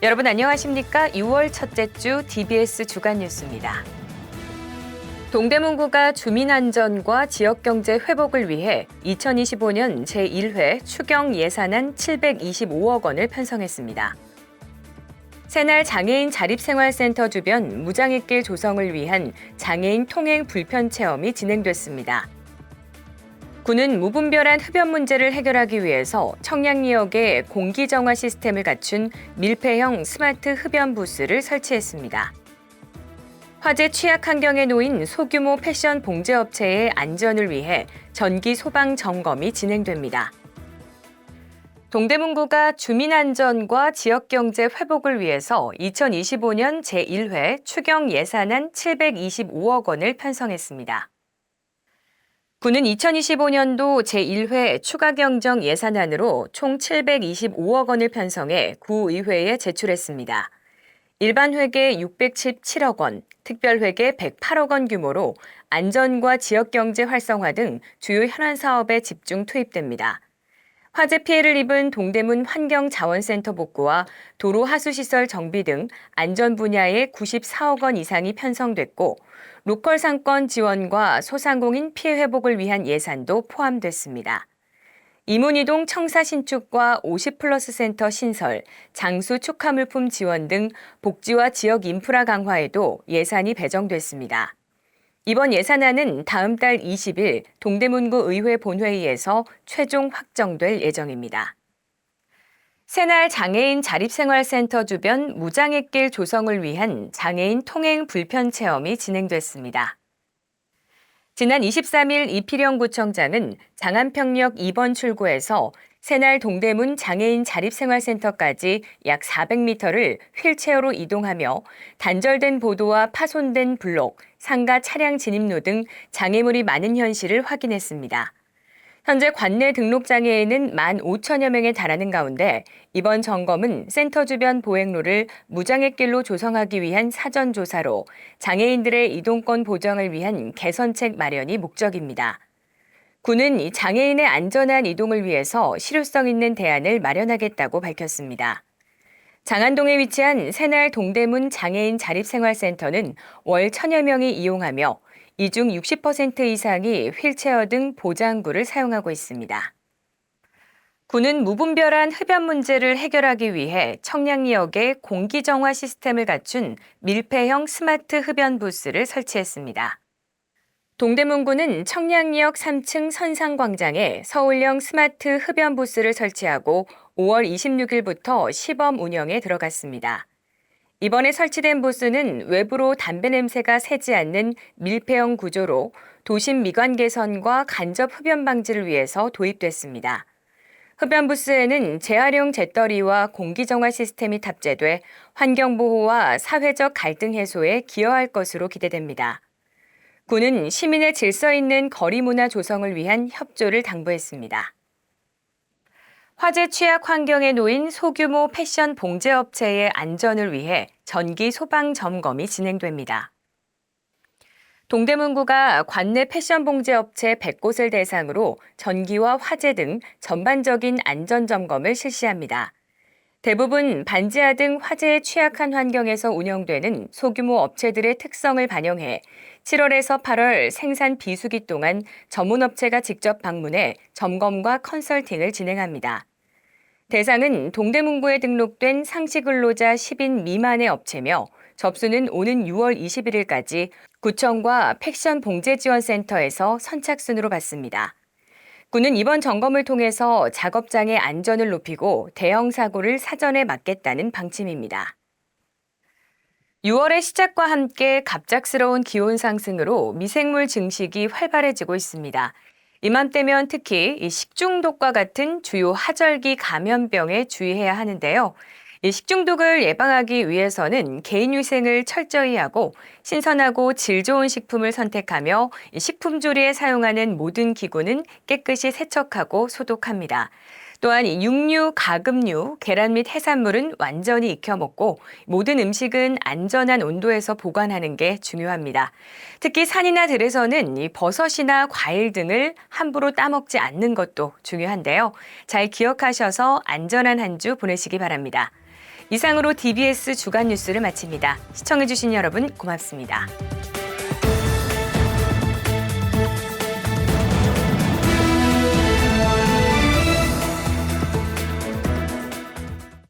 여러분 안녕하십니까? 6월 첫째 주 DBS 주간 뉴스입니다. 동대문구가 주민 안전과 지역 경제 회복을 위해 2025년 제1회 추경 예산안 725억 원을 편성했습니다. 새날 장애인 자립생활센터 주변 무장애길 조성을 위한 장애인 통행 불편 체험이 진행됐습니다. 군은 무분별한 흡연 문제를 해결하기 위해서 청량리역에 공기정화 시스템을 갖춘 밀폐형 스마트 흡연 부스를 설치했습니다. 화재 취약 환경에 놓인 소규모 패션 봉제업체의 안전을 위해 전기 소방 점검이 진행됩니다. 동대문구가 주민 안전과 지역 경제 회복을 위해서 2025년 제1회 추경 예산안 725억 원을 편성했습니다. 군은 2025년도 제1회 추가 경정 예산안으로 총 725억 원을 편성해 구의회에 제출했습니다. 일반 회계 617억 원, 특별 회계 108억 원 규모로 안전과 지역 경제 활성화 등 주요 현안 사업에 집중 투입됩니다. 화재 피해를 입은 동대문 환경자원센터 복구와 도로 하수시설 정비 등 안전 분야에 94억 원 이상이 편성됐고 로컬 상권 지원과 소상공인 피해 회복을 위한 예산도 포함됐습니다. 이문이동 청사 신축과 50플러스 센터 신설, 장수 축하물품 지원 등 복지와 지역 인프라 강화에도 예산이 배정됐습니다. 이번 예산안은 다음 달 20일 동대문구 의회 본회의에서 최종 확정될 예정입니다. 새날 장애인 자립생활센터 주변 무장애길 조성을 위한 장애인 통행 불편 체험이 진행됐습니다. 지난 23일 이필영 구청장은 장안평역 2번 출구에서 새날 동대문 장애인 자립생활센터까지 약 400m를 휠체어로 이동하며 단절된 보도와 파손된 블록, 상가 차량 진입로 등 장애물이 많은 현실을 확인했습니다. 현재 관내 등록 장애인은 15,000여 명에 달하는 가운데 이번 점검은 센터 주변 보행로를 무장애길로 조성하기 위한 사전 조사로 장애인들의 이동권 보장을 위한 개선책 마련이 목적입니다. 군은 장애인의 안전한 이동을 위해서 실효성 있는 대안을 마련하겠다고 밝혔습니다. 장안동에 위치한 새날 동대문 장애인 자립생활센터는 월 1,000여 명이 이용하며 이 중 60% 이상이 휠체어 등 보장구를 사용하고 있습니다. 군은 무분별한 흡연 문제를 해결하기 위해 청량리역에 공기정화 시스템을 갖춘 밀폐형 스마트 흡연 부스를 설치했습니다. 동대문구는 청량리역 3층 선상광장에 서울형 스마트 흡연 부스를 설치하고 5월 26일부터 시범 운영에 들어갔습니다. 이번에 설치된 부스는 외부로 담배 냄새가 새지 않는 밀폐형 구조로 도심 미관 개선과 간접 흡연 방지를 위해서 도입됐습니다. 흡연 부스에는 재활용 재떨이와 공기정화 시스템이 탑재돼 환경보호와 사회적 갈등 해소에 기여할 것으로 기대됩니다. 군은 시민의 질서 있는 거리 문화 조성을 위한 협조를 당부했습니다. 화재 취약 환경에 놓인 소규모 패션 봉제업체의 안전을 위해 전기 소방 점검이 진행됩니다. 동대문구가 관내 패션 봉제업체 100곳을 대상으로 전기와 화재 등 전반적인 안전 점검을 실시합니다. 대부분 반지하 등 화재에 취약한 환경에서 운영되는 소규모 업체들의 특성을 반영해 7월에서 8월 생산 비수기 동안 전문업체가 직접 방문해 점검과 컨설팅을 진행합니다. 대상은 동대문구에 등록된 상시근로자 10인 미만의 업체며 접수는 오는 6월 21일까지 구청과 패션 봉제지원센터에서 선착순으로 받습니다. 군은 이번 점검을 통해서 작업장의 안전을 높이고 대형 사고를 사전에 막겠다는 방침입니다. 6월의 시작과 함께 갑작스러운 기온 상승으로 미생물 증식이 활발해지고 있습니다. 이맘때면 특히 식중독과 같은 주요 하절기 감염병에 주의해야 하는데요. 이 식중독을 예방하기 위해서는 개인위생을 철저히 하고 신선하고 질 좋은 식품을 선택하며 식품 조리에 사용하는 모든 기구는 깨끗이 세척하고 소독합니다. 또한 육류, 가금류, 계란 및 해산물은 완전히 익혀 먹고 모든 음식은 안전한 온도에서 보관하는 게 중요합니다. 특히 산이나 들에서는 이 버섯이나 과일 등을 함부로 따먹지 않는 것도 중요한데요. 잘 기억하셔서 안전한 한 주 보내시기 바랍니다. 이상으로 DBS 주간 뉴스를 마칩니다. 시청해주신 여러분 고맙습니다.